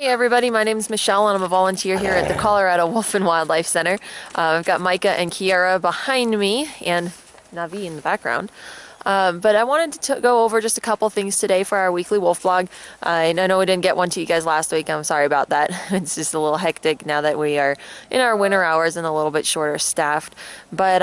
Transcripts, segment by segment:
Hey everybody, my name is Michelle and I'm a volunteer here at the Colorado Wolf and Wildlife Center. I've got Micah and Kiara behind me and Navi in the background. But I wanted to go over just a couple things today for our weekly wolf vlog. I know we didn't get one to you guys last week. I'm sorry about that. It's just a little hectic now that we are in our winter hours and a little bit shorter staffed. But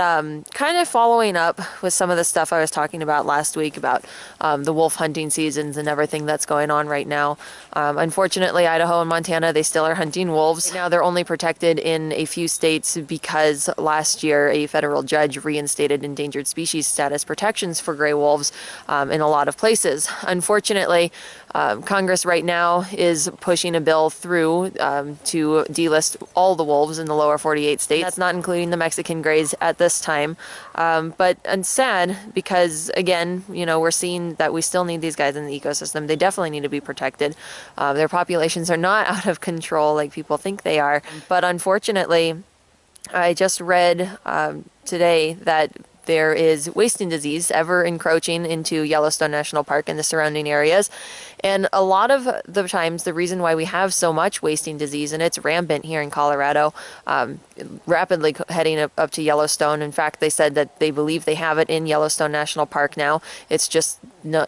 kind of following up with some of the stuff I was talking about last week about the wolf hunting seasons and everything that's going on right now. Unfortunately, Idaho and Montana, they still are hunting wolves. Right now they're only protected in a few states because last year a federal judge reinstated endangered species status protections for gray wolves in a lot of places. Unfortunately, Congress right now is pushing a bill through to delist all the wolves in the lower 48 states. That's not including the Mexican grays at this time. But it's sad because, again, you know, we're seeing that we still need these guys in the ecosystem. They definitely need to be protected. Their populations are not out of control like people think they are. But unfortunately, I just read today that there is wasting disease ever encroaching into Yellowstone National Park and the surrounding areas. And a lot of the times, the reason why we have so much wasting disease, and it's rampant here in Colorado, rapidly heading up to Yellowstone. In fact, they said that they believe they have it in Yellowstone National Park now. It's just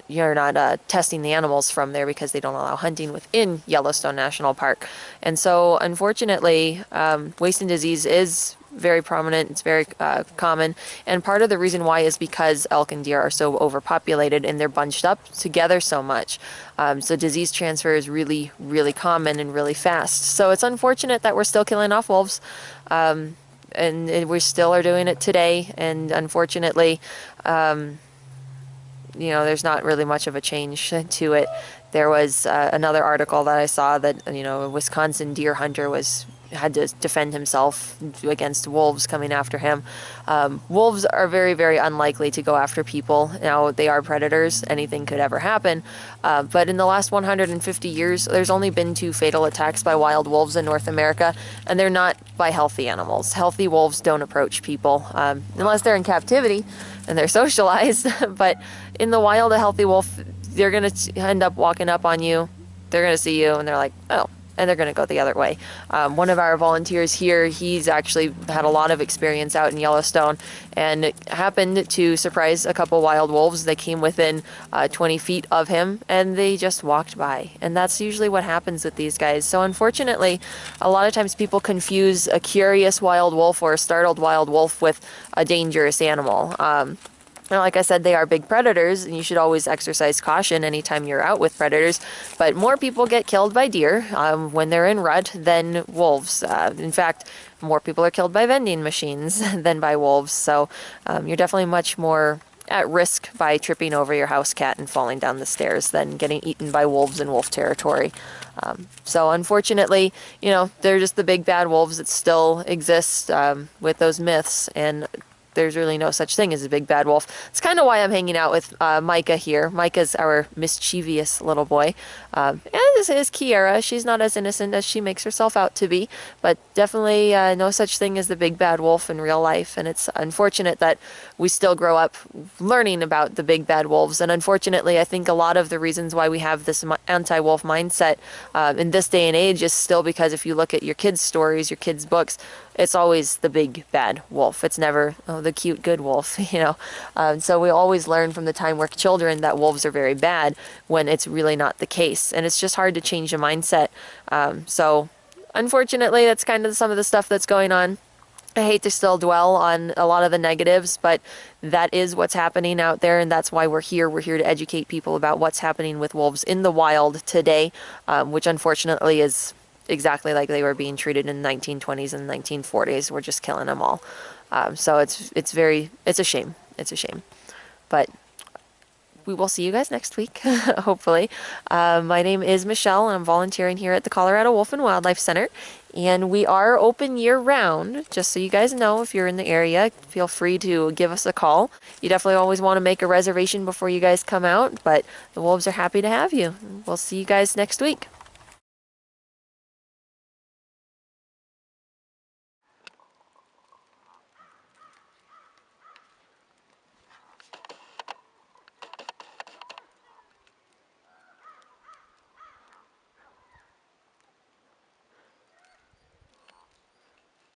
you're not testing the animals from there because they don't allow hunting within Yellowstone National Park. And so, unfortunately, wasting disease is very prominent. It's very common, and part of the reason why is because elk and deer are so overpopulated and they're bunched up together so much. So disease transfer is really, really common and really fast. So it's unfortunate that we're still killing off wolves, and we still are doing it today. And unfortunately, you know, there's not really much of a change to it. There was another article that I saw that, you know, a Wisconsin deer hunter had to defend himself against wolves coming after him. Wolves are very, very unlikely to go after people. Now, they are predators. Anything could ever happen. But in the last 150 years, there's only been 2 fatal attacks by wild wolves in North America, and they're not by healthy animals. Healthy wolves don't approach people unless they're in captivity and they're socialized. But in the wild, a healthy wolf, they're going to end up walking up on you. They're going to see you, and they're like, oh, and they're going to go the other way. One of our volunteers here, he's actually had a lot of experience out in Yellowstone and happened to surprise a couple wild wolves. They came within 20 feet of him and they just walked by. And that's usually what happens with these guys. So unfortunately, a lot of times people confuse a curious wild wolf or a startled wild wolf with a dangerous animal. Now, like I said, they are big predators, and you should always exercise caution anytime you're out with predators. But more people get killed by deer when they're in rut than wolves. In fact, more people are killed by vending machines than by wolves. So you're definitely much more at risk by tripping over your house cat and falling down the stairs than getting eaten by wolves in wolf territory. So unfortunately, you know, they're just the big bad wolves that still exist with those myths, and there's really no such thing as a big bad wolf. It's kind of why I'm hanging out with Micah here. Micah's our mischievous little boy. And this is Kiara. She's not as innocent as she makes herself out to be, but definitely no such thing as the big bad wolf in real life. And it's unfortunate that we still grow up learning about the big bad wolves. And unfortunately, I think a lot of the reasons why we have this anti-wolf mindset in this day and age is still because if you look at your kids' stories, your kids' books, it's always the big bad wolf. It's never the cute good wolf, you know. So we always learn from the time we're children that wolves are very bad when it's really not the case. And it's just hard to change the mindset. So unfortunately, that's kind of some of the stuff that's going on. I hate to still dwell on a lot of the negatives, but that is what's happening out there, and that's why we're here. We're here to educate people about what's happening with wolves in the wild today, which unfortunately is exactly like they were being treated in the 1920s and 1940s. We're just killing them all. So it's a shame. It's a shame. But we will see you guys next week, hopefully. My name is Michelle, and I'm volunteering here at the Colorado Wolf and Wildlife Center. And we are open year-round, just so you guys know. If you're in the area, feel free to give us a call. You definitely always want to make a reservation before you guys come out, but the wolves are happy to have you. We'll see you guys next week.